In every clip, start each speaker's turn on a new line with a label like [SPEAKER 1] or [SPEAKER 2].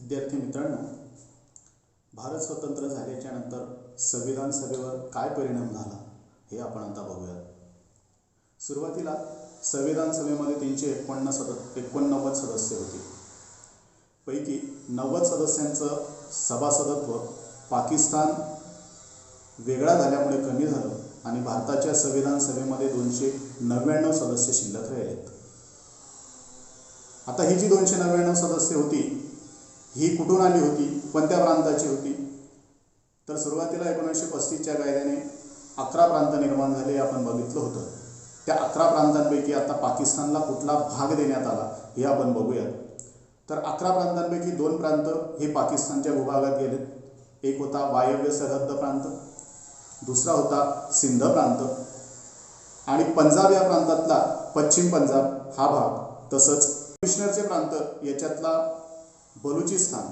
[SPEAKER 1] विद्यार्थी मित्रांनो, भारत स्वतंत्र झाल्याच्या नंतर संविधान सभेवर काय परिणाम झाला हे आपण आता बघूया। सुरुवातीला संविधान सभेमध्ये 389 सदस्य होते। पैकी 90 सदस्यांचं सभासदत्व पाकिस्तान वेगळा झाल्यामुळे कमी झालं आणि भारताच्या संविधान सभेमध्ये 299 सदस्य शिल्लक राहिलेत। आता ही जी 299 सदस्य होती ही कुठून आली होती, कोणत्या प्रांताची होती? तर सुरुवातीला 1935च्या कायद्याने 11 प्रांत निर्माण झाले आपण बघितलं होतं। त्या 11 प्रांतांपैकी आता पाकिस्तानला कुठला भाग देण्यात आला हे आपण बघूया। तर 11 प्रांतांपैकी 2 प्रांत हे पाकिस्तानच्या भूभागात गेलेत। एक होता वायव्य सरहद्द प्रांत, दुसरा होता सिंध प्रांत आणि पंजाब या प्रांतातला पश्चिम पंजाब हा भाग, तसंच कश्मीरचे प्रांत याच्यातला बलुचिस्तान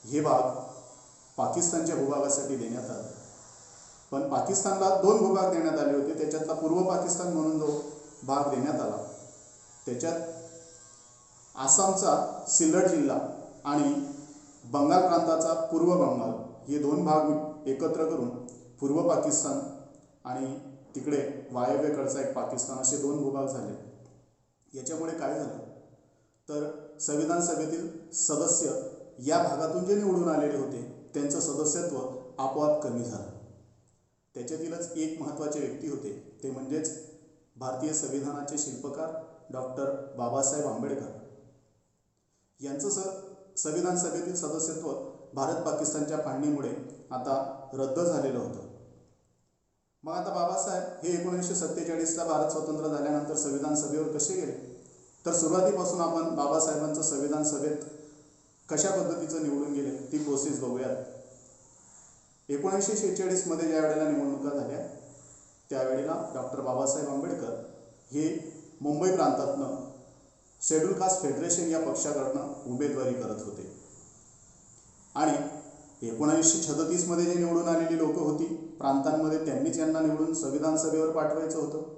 [SPEAKER 1] हे भाग पाकिस्तानच्या भूभागासाठी देण्यात आले। पण पाकिस्तानला 2 भूभाग देण्यात आले होते। त्याच्यातला पूर्व पाकिस्तान म्हणून जो भाग देण्यात आला त्याच्यात आसामचा सिल्लड जिल्हा आणि बंगाल प्रांताचा पूर्व बंगाल हे 2 भाग एकत्र करून पूर्व पाकिस्तान आणि तिकडे वायव्येकडचा एक पाकिस्तान असे 2 भूभाग झाले। याच्यामुळे काय झालं तर संविधान सभेतील सदस्य या भागातून जे निवडून आलेले होते त्यांचं सदस्यत्व आपोआप कमी झालं। त्याच्यातीलच एक महत्त्वाचे व्यक्ती होते, ते म्हणजेच भारतीय संविधानाचे शिल्पकार डॉक्टर बाबासाहेब आंबेडकर यांचं संविधान सभेतील सदस्यत्व भारत पाकिस्तानच्या फाळणीमुळे आता रद्द झालेलं होतं। मग आता बाबासाहेब हे 1947ला भारत स्वतंत्र झाल्यानंतर संविधान सभेवर कसे गेले? तर सुरुवातीपासून आपण बाबासाहेबांचं संविधान सभेत कशा पद्धतीचं निवडून गेले ती प्रोसेस बघूयात। 1946 मध्ये ज्या वेळेला निवडणुका झाल्या त्यावेळेला डॉक्टर बाबासाहेब आंबेडकर हे मुंबई प्रांतातनं शेड्यूल कास्ट फेडरेशन या पक्षाकडनं उमेदवारी करत होते आणि 1936 मध्ये जे निवडून आलेली लोक होती प्रांतांमध्ये त्यांनीच यांना निवडून संविधान सभेवर पाठवायचं होतं।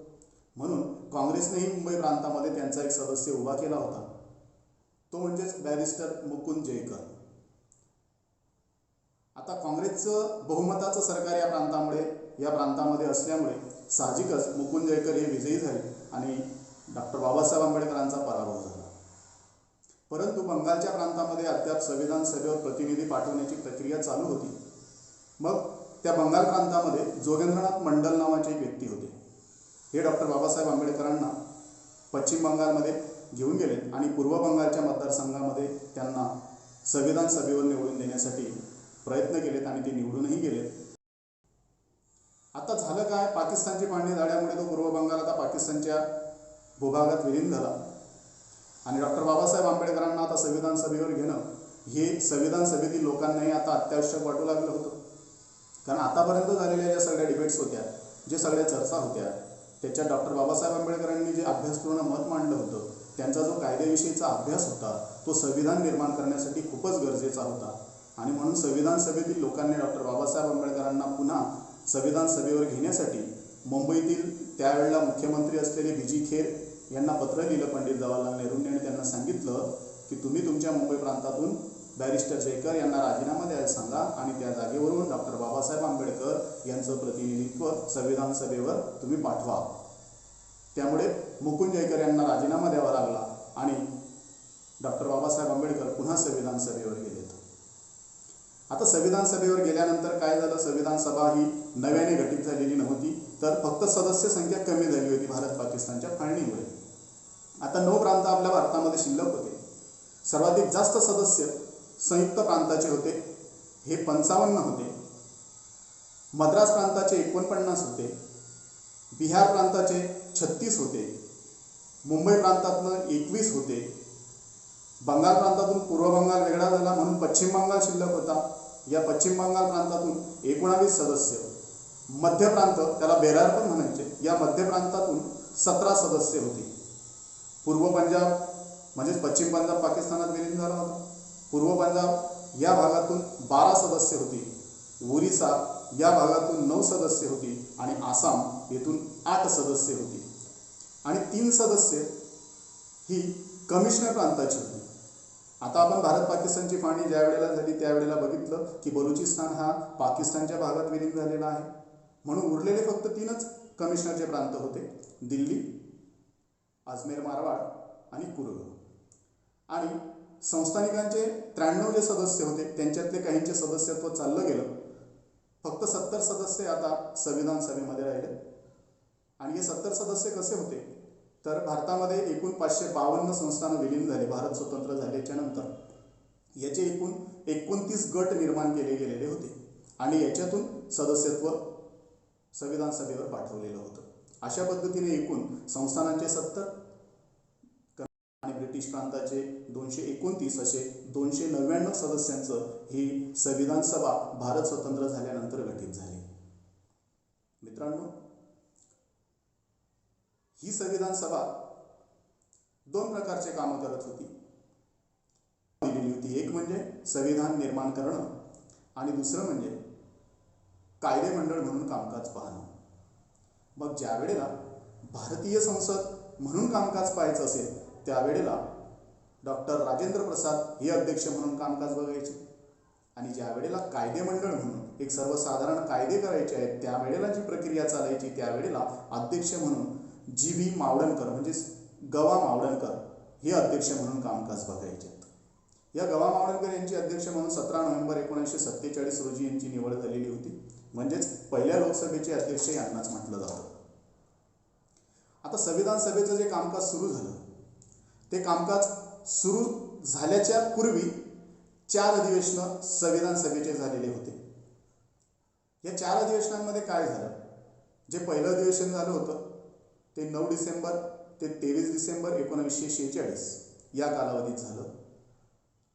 [SPEAKER 1] म्हणून काँग्रेसनेही मुंबई प्रांतामध्ये त्यांचा एक सदस्य उभा केला होता, तो म्हणजेच बॅरिस्टर मुकुंद जयकर। आता काँग्रेसचं बहुमताचं सरकार या प्रांतामध्ये असल्यामुळे साहजिकच मुकुंद जयकर हे विजयी झाले आणि डॉक्टर बाबासाहेब आंबेडकरांचा पराभव झाला। परंतु बंगालच्या प्रांतामध्ये अद्याप संविधान सभेवर प्रतिनिधी पाठवण्याची प्रक्रिया चालू होती। मग त्या बंगाल प्रांतामध्ये जोगेंद्रनाथ मंडल नावाचे एक व्यक्ती होते। हे डॉक्टर बाबासाहेब आंबेडकरांना पश्चिम बंगालमध्ये घेऊन गेले आणि पूर्व बंगालच्या मतदारसंघामध्ये त्यांना संविधान सभेवर निवडून देण्यासाठी प्रयत्न केलेत आणि ते निवडूनही गेलेत। आता झालं काय, पाकिस्तानची फाळणी झाल्यामुळे तो पूर्व बंगाल आता पाकिस्तानच्या भूभागात विलीन झाला आणि डॉक्टर बाबासाहेब आंबेडकरांना आता संविधान सभेवर घेणं हे संविधान सभेतील लोकांनाही आता अत्यावश्यक वाटू लागलं होतं। कारण आतापर्यंत झालेल्या ज्या सगळ्या डिबेट्स होत्या, जे सगळ्या चर्चा होत्या, त्याच्यात डॉक्टर बाबासाहेब आंबेडकरांनी जे अभ्यासपूर्ण मत मांडलं होतं, त्यांचा जो कायद्याविषयीचा अभ्यास होता तो संविधान निर्माण करण्यासाठी खूपच गरजेचा होता आणि म्हणून संविधान सभेतील लोकांनी डॉक्टर बाबासाहेब आंबेडकरांना पुन्हा संविधान सभेवर घेण्यासाठी मुंबईतील त्यावेळेला मुख्यमंत्री असलेले बी.जी. खेर यांना पत्र लिहिलं पंडित जवाहरलाल नेहरूंनी आणि त्यांना सांगितलं की तुम्ही तुमच्या मुंबई प्रांतातून बॅरिस्टर जयकर यांना राजीनामा द्यायला सांगा आणि त्या जागेवरून डॉक्टर बाबासाहेब आंबेडकर यांचं प्रतिनिधित्व संविधान सभेवर तुम्ही पाठवा। त्यामुळे मुकुंद जयकर यांना राजीनामा द्यावा लागला आणि डॉक्टर बाबासाहेब आंबेडकर पुन्हा संविधान सभेवर गेलेत। आता संविधान सभेवर गेल्यानंतर काय झालं, संविधान सभा ही नव्याने गठीत झालेली नव्हती, तर फक्त सदस्य संख्या कमी झाली होती भारत पाकिस्तानच्या फाळणीमुळे। आता 9 प्रांत आपल्या भारतामध्ये शिल्लक होते। सर्वाधिक जास्त सदस्य संयुक्त प्रांताचे होते, हे 55 होते। मद्रास प्रांताचे 49 होते, बिहार प्रांताचे 36 होते, मुंबई प्रांतातनं 21 होते, बंगाल प्रांतातून पूर्व बंगाल वेगळा झाला म्हणून पश्चिम बंगाल शिल्लक होता। या पश्चिम बंगाल प्रांतातून 19 सदस्य, मध्य प्रांत त्याला बेरार पण म्हणायचे, या मध्य प्रांतातून 17 सदस्य होते। पूर्व पंजाब म्हणजेच पश्चिम पंजाब पाकिस्तानात विलीन झाला होता, पूर्व पंजाब या भागातून 12 सदस्य होती, ओरिसा या भागातून 9 सदस्य होती आणि आसाम येथून 8 सदस्य होती आणि 3 सदस्य ही कमिशनर प्रांताची होती। आता आपण भारत पाकिस्तानची फाळणी ज्या वेळेला झाली त्यावेळेला बघितलं की बलुचिस्तान हा पाकिस्तानच्या भागात विलीन झालेला आहे, म्हणून उरलेले फक्त 3च कमिशनरचे प्रांत होते, दिल्ली, अजमेर मारवाड आणि कुर्ग. आणि संस्थानिकांचे 93 जे सदस्य होते त्यांच्यातले काहींचे सदस्यत्व चाललं गेलं. फक्त 70 सदस्य आता संविधान सभेमध्ये राहिले. आणि हे 70 सदस्य कसे होते तर भारतामध्ये एकूण 552 संस्थानं विलीन झाले भारत स्वतंत्र झाल्याच्या नंतर. याचे एकूण 29 गट निर्माण केले गेलेले होते आणि याच्यातून सदस्यत्व संविधान सभेवर पाठवलेलं होतं. अशा पद्धतीने एकूण संस्थानांचे 70 आणि ब्रिटिश प्रांताचे 229 असे 299 सदस्यांचं ही संविधान सभा भारत स्वतंत्र झाल्यानंतर गठीत झाली. मित्रांनो, ही संविधान सभा 2 प्रकारचे कामं करत होती. दिलेली होती, एक म्हणजे संविधान निर्माण करणं आणि दुसरं म्हणजे कायदे मंडळ म्हणून कामकाज पाहणं. मग ज्या वेळेला भारतीय संसद म्हणून कामकाज पाहायचं असेल त्यावेळेला डॉक्टर राजेंद्र प्रसाद हे अध्यक्ष म्हणून कामकाज बघायचे आणि ज्या वेळेला कायदे मंडळ म्हणून एक सर्वसाधारण कायदे करायचे आहेत त्यावेळेला जी प्रक्रिया चालायची त्यावेळेला अध्यक्ष म्हणून जी.व्ही. मावळणकर म्हणजेच गवा मावळणकर हे अध्यक्ष म्हणून कामकाज बघायचे. या गवा मावळणकर यांची अध्यक्ष म्हणून 17 नोव्हेंबर 1947 रोजी यांची निवड झालेली होती. म्हणजेच पहिल्या लोकसभेचे अध्यक्ष यांनाच म्हटलं जातं. आता संविधान सभेचं जे कामकाज सुरू झालं ते कामकाज सुरू झाल्याच्या पूर्वी 4 अधिवेशनं संविधान सभेचे झालेले होते. या 4 अधिवेशनांमध्ये काय झालं, जे पहिलं अधिवेशन झालं होतं ते 9 डिसेंबर ते 23 डिसेंबर 1946 या कालावधीत झालं.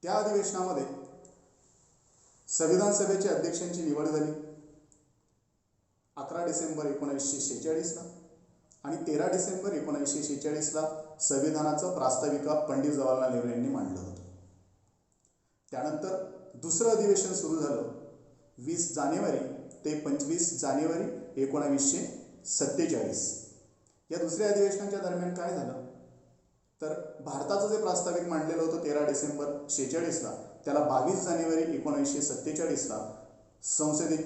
[SPEAKER 1] त्या अधिवेशनामध्ये संविधान सभेच्या अध्यक्षांची निवड झाली 11 डिसेंबर 1946ला आणि 13 डिसेंबर 1946ला संविधानाचं प्रास्ताविका पंडित जवाहरलाल नेहरू यांनी मांडलं होतं. त्यानंतर दुसरं अधिवेशन सुरू झालं 20 जानेवारी ते 25 जानेवारी 1947. या दुसऱ्या अधिवेशनाच्या दरम्यान काय झालं तर भारताचं जे प्रास्ताविक मांडलेलं होतं 13 डिसेंबर 46ला त्याला 22 जानेवारी 1947ला संसदेत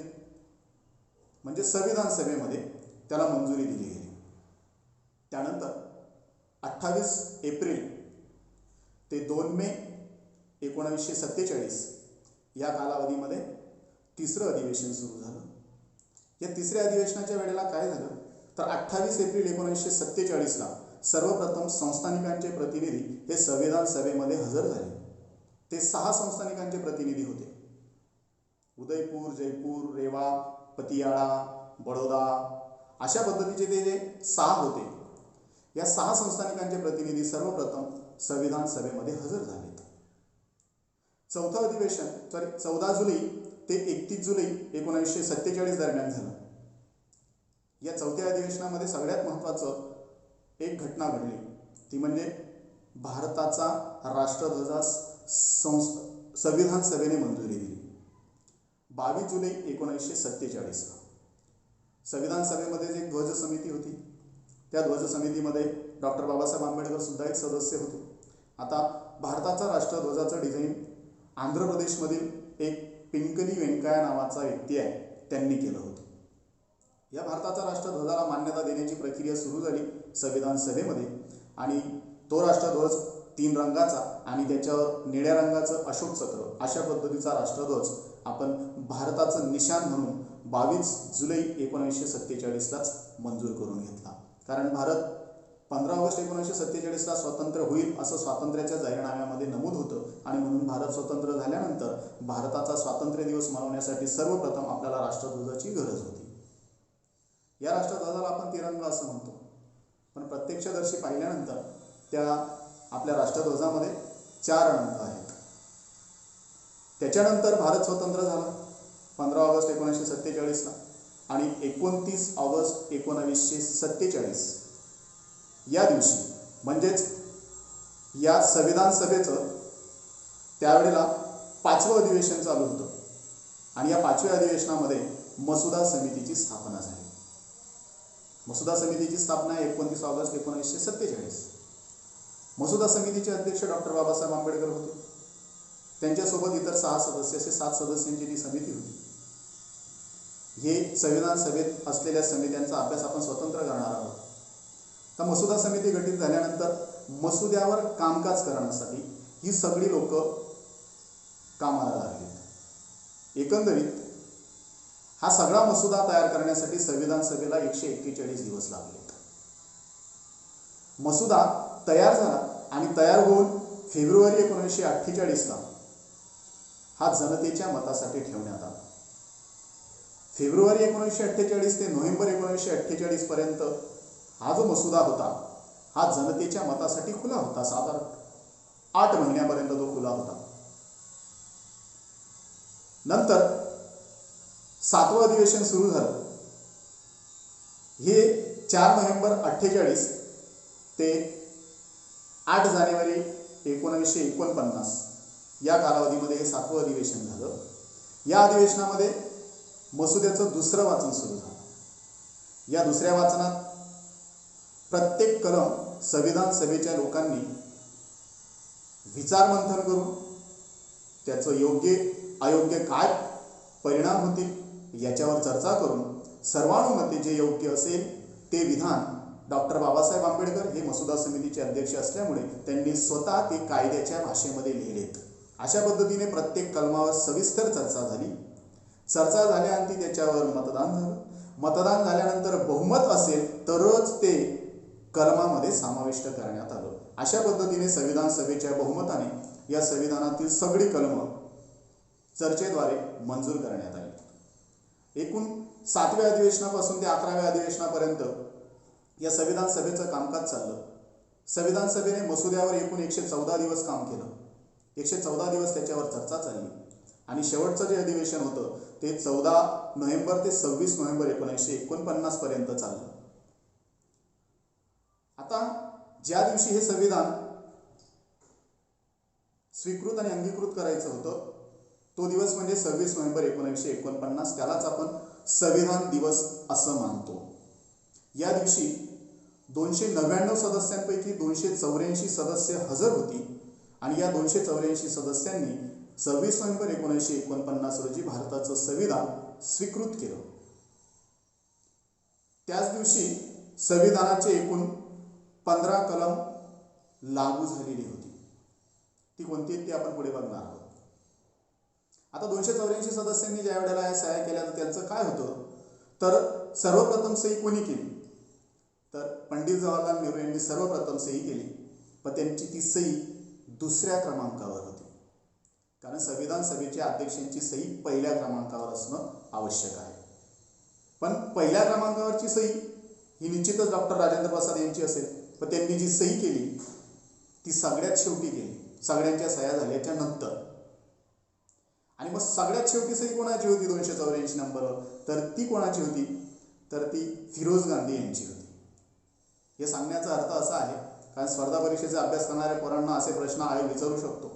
[SPEAKER 1] म्हणजे संविधान सभेमध्ये त्याला मंजुरी दिली गेली. त्यानंतर 28 एप्रिल ते 2 मे 1947 या कालावधीमध्ये तिसरं अधिवेशन सुरू झालं. या तिसऱ्या अधिवेशनाच्या वेळेला काय झालं तर 28 एप्रिल 1947ला सर्वप्रथम संस्थानिकांचे प्रतिनिधी हे संविधान सभेमध्ये हजर झाले. ते 6 संस्थानिकांचे प्रतिनिधी होते. उदयपूर, जयपूर, रेवा, पतियाळा, बडोदा अशा पद्धतीचे ते जे 6 होते, या 6 संस्थानिकांचे प्रतिनिधी सर्वप्रथम संविधान सभेमध्ये हजर झालेत. चौथं अधिवेशन 14 जुलै ते 31 जुलै 1947 दरम्यान झालं. या चौथ्या अधिवेशनामध्ये सगळ्यात महत्त्वाचं एक घटना घडली, ती म्हणजे भारताचा राष्ट्रध्वजास संविधान सभेने मंजुरी दिली. 22 जुलै 1947ला संविधान सभेमध्ये जी ध्वज समिती होती त्या ध्वज समितीमध्ये डॉक्टर बाबासाहेब आंबेडकर सुद्धा एक सदस्य होते. आता भारताचा राष्ट्रध्वजाचं डिझाईन आंध्र प्रदेशमधील एक पिंकली व्यंकय्या नावाचा व्यक्ती आहे त्यांनी केलं होतं. या भारताच्या राष्ट्रध्वजाला मान्यता देण्याची प्रक्रिया सुरू झाली संविधान सभेमध्ये आणि तो राष्ट्रध्वज 3 रंगाचा आणि त्याच्यावर निळ्या रंगाचं अशोक चक्र अशा पद्धतीचा राष्ट्रध्वज आपण भारताचं निशाण म्हणून 22 जुलै 1947लाच मंजूर करून घेतला. कारण भारत 15 ऑगस्ट 1947ला स्वतंत्र होईल असं स्वातंत्र्याच्या जाहीरनाम्यामध्ये नमूद होतं आणि म्हणून भारत स्वतंत्र झाल्यानंतर भारताचा स्वातंत्र्य दिवस मनवण्यासाठी सर्वप्रथम आपल्याला राष्ट्रध्वजाची गरज होती. या राष्ट्रध्वजाला आपण तिरंगा असं म्हणतो, पण प्रत्यक्षदर्शी पाहिल्यानंतर त्या आपल्या राष्ट्रध्वजामध्ये 4 रंग आहेत. त्याच्यानंतर भारत स्वतंत्र झाला 15 ऑगस्ट 1947ला आणि 29 ऑगस्ट 1947 या दिवशी म्हणजेच या संविधान सभेचं त्यावेळेला 5वं अधिवेशन चालू होतं आणि या 5व्या अधिवेशनामध्ये मसुदा समितीची स्थापना झाली. मसुदा समितीची स्थापना 29 ऑगस्ट 1947. मसुदा समितीचे अध्यक्ष डॉक्टर बाबासाहेब आंबेडकर होते त्यांच्यासोबत इतर 6 सदस्य असे 7 सदस्यांची ती समिती होती. हे संविधान सभेत असलेल्या समित्यांचा अभ्यास आपण स्वतंत्र करणार आहोत. तर मसुदा समिती गठीत झाल्यानंतर मसुद्यावर कामकाज करण्यासाठी ही सगळी लोक कामाला लागली. एकंदरीत हा सगळा मसुदा तयार करण्यासाठी संविधान सभेला 141 दिवस लागले. मसुदा तयार झाला आणि तयार होऊन फेब्रुवारी 1948ला हा जनतेच्या मतासाठी ठेवण्यात आला. फेब्रुवारी 1948 ते नोव्हेंबर 1948 पर्यंत हा जो मसुदा होता हा जनतेच्या मतासाठी खुला होता. साधारण 8 महिन्यापर्यंत तो खुला होता. नंतर 7वं अधिवेशन सुरू झालं. हे 4 नोव्हेंबर 48 ते 8 जानेवारी 1949 या कालावधीमध्ये हे 7वं अधिवेशन झालं. या अधिवेशनामध्ये मसुद्याचं दुसरं वाचन सुरू झालं. या दुसऱ्या वाचनात प्रत्येक कलम संविधान सभेच्या लोकांनी विचारमंथन करून त्याचं योग्य अयोग्य काय परिणाम होतील याच्यावर चर्चा करून सर्वानुमते जे योग्य असेल ते विधान डॉक्टर बाबासाहेब आंबेडकर हे मसुदा समितीचे अध्यक्ष असल्यामुळे त्यांनी स्वतः ते कायद्याच्या भाषेमध्ये लिहिलेत. अशा पद्धतीने प्रत्येक कलमावर सविस्तर चर्चा झाली. चर्चा झाल्यानंतर त्याच्यावर मतदान झालं. मतदान झाल्यानंतर बहुमत असेल तरच ते कलमामध्ये समाविष्ट करण्यात आलं. अशा पद्धतीने संविधान सभेच्या बहुमताने या संविधानातील सगळी कलमं चर्चेद्वारे मंजूर करण्यात आली. एकूण 7व्या अधिवेशनापासून ते 11व्या अधिवेशनापर्यंत या संविधान सभेचं कामकाज चाललं. संविधान सभेने मसुद्यावर एकूण 114 दिवस काम केलं. 114 दिवस त्याच्यावर चर्चा चालली आणि शेवटचं जे अधिवेशन होतं ते 14 नोव्हेंबर ते 26 नोव्हेंबर 1949 पर्यंत चाललं. आता ज्या दिवशी हे संविधान स्वीकृत आणि अंगीकृत करायचं होतं तो दिवस म्हणजे 26 नोव्हेंबर 1949. त्यालाच आपण संविधान दिवस असं मानतो. या दिवशी 299 सदस्यांपैकी 284 सदस्य हजर होती आणि या 284 सदस्यांनी 26 नोव्हेंबर 1949 रोजी भारताचं संविधान स्वीकृत केलं. त्याच दिवशी संविधानाचे एकूण 15 कलम लागू झालेली होती. ती कोणती आहेत ते आपण पुढे बघणार आहोत. आता 284 सदस्यांनी ज्या वेळेला या सह्या केल्या तर त्यांचं काय होतं तर सर्वप्रथम सही कोणी केली तर पंडित जवाहरलाल नेहरू यांनी सर्वप्रथम सही केली. पण त्यांची ती सही दुसऱ्या क्रमांकावर होती. कारण संविधान सभेच्या अध्यक्षांची सही पहिल्या क्रमांकावर असणं आवश्यक आहे. पण पहिल्या क्रमांकावरची सही ही निश्चितच डॉक्टर राजेंद्र प्रसाद यांची असेल. पण त्यांनी जी सही केली ती सगळ्यात शेवटी केली. सगळ्यांच्या सह्या झाल्याच्या नंतर. आणि मग सगळ्यात शेवटी सही कोणाची होती 284 नंबरवर तर ती कोणाची होती तर ती फिरोज गांधी यांची होती. हे सांगण्याचा अर्थ असा आहे कारण स्पर्धा परीक्षेचा अभ्यास करणाऱ्या पोरांना असे प्रश्न आयोग विचारू शकतो.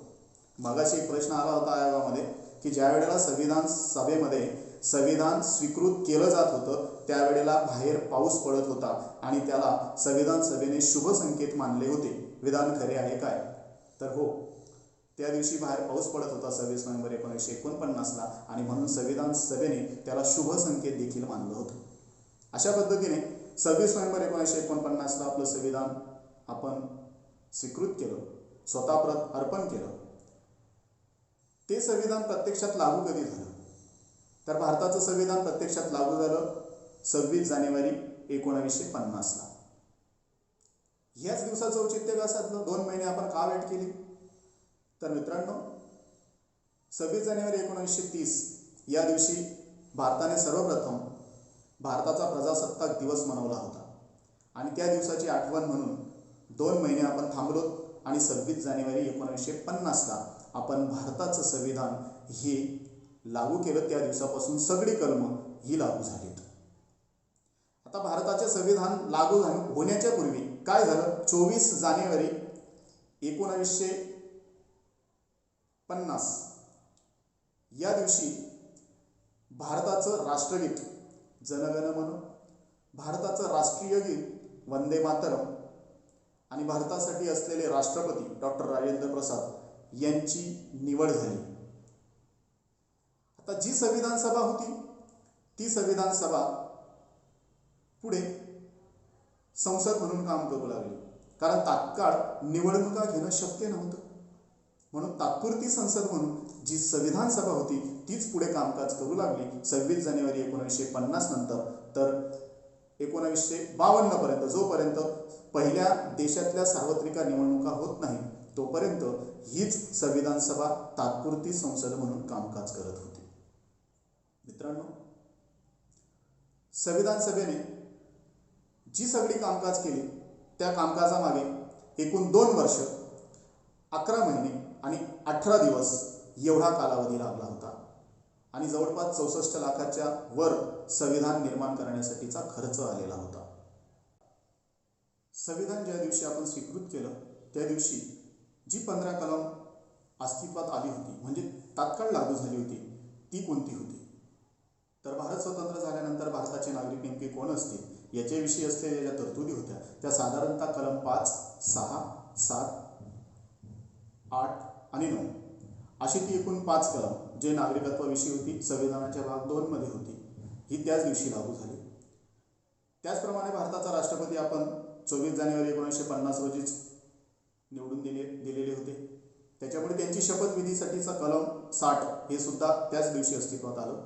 [SPEAKER 1] मगाशी एक प्रश्न आला होता आयोगामध्ये की ज्या वेळेला संविधान सभेमध्ये संविधान स्वीकृत केलं जात होतं त्यावेळेला बाहेर पाऊस पडत होता आणि त्याला संविधान सभेने शुभ संकेत मानले होते. विधान खरे आहे काय तर हो, त्या दिवशी बाहेर पाऊस पडत होता 26 नोव्हेंबर 1949ला आणि म्हणून संविधान सभेने त्याला शुभ संकेत देखील मानलं होतं. अशा पद्धतीने 26 नोव्हेंबर 1949ला आपलं संविधान आपण स्वीकृत केलं, स्वतः अर्पण केलं. ते संविधान प्रत्यक्षात लागू कधी झालं तर भारताचं संविधान प्रत्यक्षात लागू झालं 26 जानेवारी 1950ला. ह्याच दिवसाचं औचित्य का साधलं 2 महिने आपण का वेट केली तर मित्रांनो 26 जानेवारी 1930 या दिवशी भारताने सर्वप्रथम भारताचा प्रजासत्ताक दिवस मनवला होता आणि त्या दिवसाची आठवण म्हणून 2 महिने आपण थांबलो आणि 26 जानेवारी 1950ला आपण भारताचं संविधान हे लागू केलं. त्या दिवसापासून सगळी कलमं ही लागू झालीत. आता भारताचे संविधान लागू होण्याच्या पूर्वी काय झालं 24 जानेवारी 1950 या दिवशी भारताचं राष्ट्रगीत जनगण मन, भारताचं राष्ट्रीय गीत वंदे मातरम आणि भारतासाठी असलेले राष्ट्रपती डॉक्टर राजेंद्र प्रसाद यांची निवड झाली. आता जी संविधान सभा होती ती संविधान सभा पुढे संसद म्हणून काम करू लागली, कारण तात्काळ निवडणुका घेणं शक्य नव्हतं. म्हणून तात्पुरती संसद म्हणून जी संविधान सभा होती तीच पुढे कामकाज करू लागली. 26 जानेवारी 1950 नंतर तर 1952 पर्यंत, जोपर्यंत पहिल्या देशातल्या सार्वत्रिक निवडणुका होत नाही तोपर्यंत हीच संविधान सभा तात्पुरती संसद म्हणून कामकाज करत होती. मित्रांनो, संविधान सभेने जी सगळी कामकाज केली त्या कामकाजामागे एकूण 2 वर्ष 11 महिने आणि 18 दिवस एवढा कालावधी लागला होता आणि जवळपास 64 लाखाच्या वर संविधान निर्माण करण्यासाठीचा खर्च आलेला होता. संविधान ज्या दिवशी आपण स्वीकृत केलं त्या दिवशी जी 15 कलम अस्तित्वात आली होती, म्हणजे तात्काळ लागू झाली होती, ती कोणती होती? तर भारत स्वतंत्र झाल्यानंतर भारताचे नागरिक नेमके कोण असतील याच्याविषयी असलेल्या ज्या तरतुदी होत्या त्या साधारणतः कलम 5, 6, 7, 8 आणि 9 अशी ती एकूण 5 कलम जे नागरिकत्वाविषयी होती, संविधानाच्या भाग 2 मध्ये होती, ही त्याच दिवशी लागू झाली. त्याचप्रमाणे भारताचा राष्ट्रपती आपण 24 जानेवारी 1950 रोजीच निवडून दिलेले होते. त्याच्यामुळे त्यांची शपथविधीसाठीचा कलम 60 हे सुद्धा त्याच दिवशी अस्तित्वात आलं.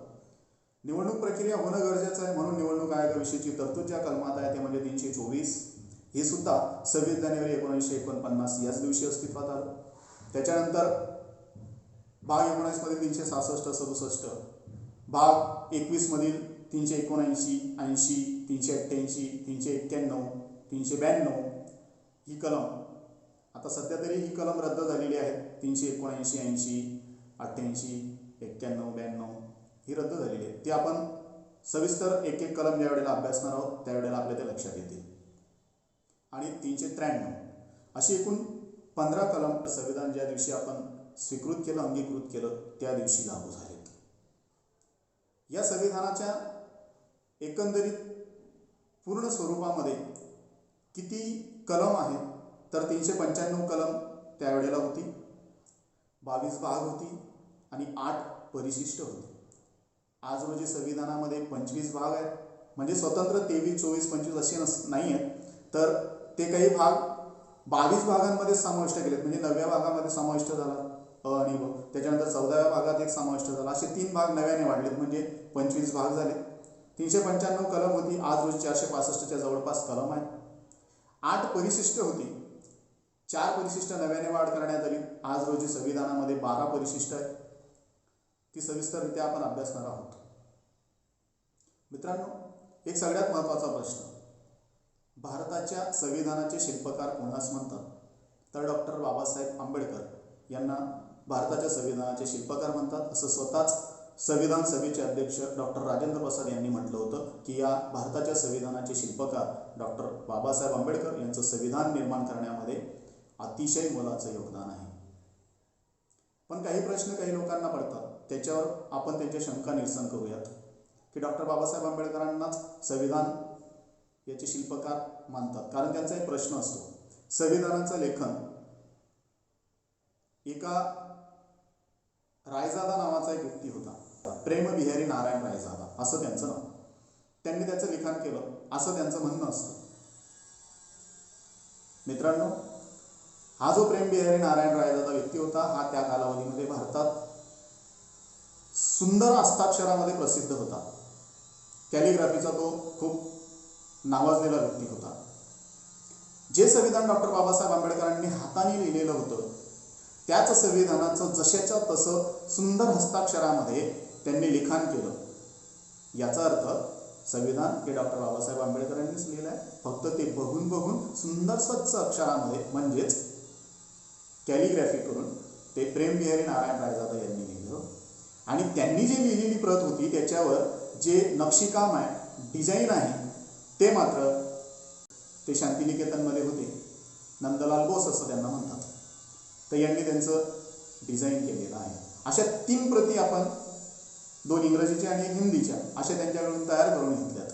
[SPEAKER 1] निवडणूक प्रक्रिया होणं गरजेचं आहे म्हणून निवडणूक आयोगाविषयीची तरतूद ज्या कलमात आहे ते म्हणजे 324 हे सुद्धा 26 जानेवारी 1949 याच दिवशी अस्तित्वात आलं. त्याच्यानंतर भाग 19 मधील 366, 67, भाग 21 मधील 379, 80, 388, 391, 392 ही कलम, आता सध्या तरी ही कलम रद्द झालेली आहे. 379, 80, 88, 91, 92 ही रद्द झालेली आहे. ती आपण सविस्तर एक एक कलम ज्या वेळेला अभ्यासणार आहोत त्यावेळेला आपल्या ते लक्षात येतील. आणि 393 अशी एकूण 15 कलम संविधान ज्या दिवशी आपण स्वीकृत केलं, अंगीकृत केलं त्या दिवशी लागू झालेत. या संविधानाच्या एकंदरीत पूर्ण स्वरूपामध्ये किती कलम आहेत तर 395 कलम त्यावेळेला होती, 22 भाग होती आणि 8 परिशिष्ट होते. आज रोजी संविधानामध्ये 25 भाग आहेत, म्हणजे स्वतंत्र 23, 24, 25 असे नाही आहेत, तर ते काही भाग 22 भागांमध्ये समाविष्ट केलेत. म्हणजे 9व्या भागामध्ये समाविष्ट झाला अ आणि ब, त्याच्यानंतर 14व्या भागात एक समाविष्ट झाला, असे 3 भाग नव्याने वाढलेत, म्हणजे 25 भाग झाले. 395 कलम होती, आज रोजी 465च्या जवळपास कलम आहेत. 8 परिशिष्ट होती, 4 परिशिष्ट नव्याने वाढ करण्यात आली. आज रोजी संविधानामध्ये 12 परिशिष्ट आहेत. ती सविस्तररित्या आपण अभ्यासणार आहोत. मित्रांनो, एक सगळ्यात महत्त्वाचा प्रश्न, भारताच्या संविधानाचे शिल्पकार कोणास म्हणतात? तर डॉक्टर बाबासाहेब आंबेडकर यांना भारताच्या संविधानाचे शिल्पकार म्हणतात, असं स्वतःच संविधान सभेचे अध्यक्ष डॉक्टर राजेंद्र प्रसाद यांनी म्हटलं होतं की या भारताच्या संविधानाचे शिल्पकार डॉक्टर बाबासाहेब आंबेडकर यांचं संविधान निर्माण करण्यामध्ये अतिशय मोलाचं योगदान आहे. पण काही प्रश्न काही लोकांना पडतात, त्याच्यावर आपण त्यांच्या शंका निरसन करूयात की डॉक्टर बाबासाहेब आंबेडकरांनाच संविधान याचे शिल्पकार मानतात. कारण त्यांचा एक प्रश्न असतो, संविधानाचं लेखन एका रायजादा नावाचा एक व्यक्ती होता, प्रेम बिहारी नारायण रायजादा असं त्यांचं नाव, त्यांनी त्याचं लिखाण केलं असं त्यांचं म्हणणं असतं. मित्रांनो, हा जो प्रेम बिहारी नारायण रायजादा व्यक्ती होता हा त्या कालावधीमध्ये भारतात सुंदर हस्ताक्षरामध्ये प्रसिद्ध होता. कॅलिग्राफीचा तो खूप नावाजलेला व्यक्ती होता. जे संविधान डॉक्टर बाबासाहेब आंबेडकरांनी हाताने लिहिलेलं होतं त्याच संविधानाचं जशाच्या तसं सुंदर हस्ताक्षरामध्ये त्यांनी लिखाण केलं. याचा अर्थ संविधान हे डॉक्टर बाबासाहेब आंबेडकरांनीच लिहिलं आहे, फक्त ते बघून बघून सुंदर स्वच्छ अक्षरामध्ये म्हणजेच कॅलिग्राफी करून ते प्रेम बिहारी नारायण रायजादा यांनी लिहिलं. आणि त्यांनी जी लिहिलेली प्रत होती त्याच्यावर जे नक्षीकाम आहे, डिझाईन आहे, ते मात्र ते शांतिनिकेतनमध्ये होते. नंदलाल बोस असं त्यांना म्हणतात, तर यांनी त्यांचं डिझाईन केलेलं आहे. अशा 3 प्रती आपण 2 इंग्रजीच्या आणि 1 हिंदीच्या अशा त्यांच्याकडून तयार करून घेतल्यात.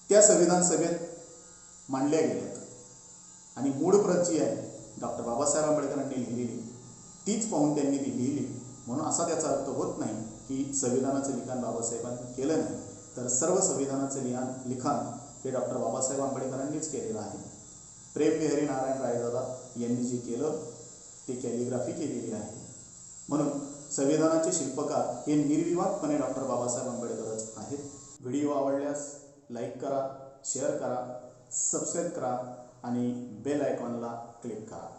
[SPEAKER 1] त्या संविधान सभेत मांडल्या गेल्यात आणि मूळ प्रत जी आहे डॉक्टर बाबासाहेब आंबेडकरांनी लिहिलेली तीच पाहून त्यांनी ती लिहिली, म्हणून असा त्याचा अर्थ होत नाही की संविधानाचं लिखाण बाबासाहेबांनी केलं नाही, तर सर्व संविधानाचं लिखाण हे डॉक्टर बाबासाहेब आंबेडकरांनीच केलेलं आहे. प्रेम बिहारी नारायण रायदादा यांनी जे केलं ते कॅलिग्राफी केलेली आहे. म्हणून संविधानाचे शिल्पकार हे निर्विवादपणे डॉक्टर बाबासाहेब आंबेडकरच आहेत. व्हिडिओ आवडल्यास लाईक करा, शेअर करा, सबस्क्राईब करा आणि बेल आयकॉनला क्लिक करा.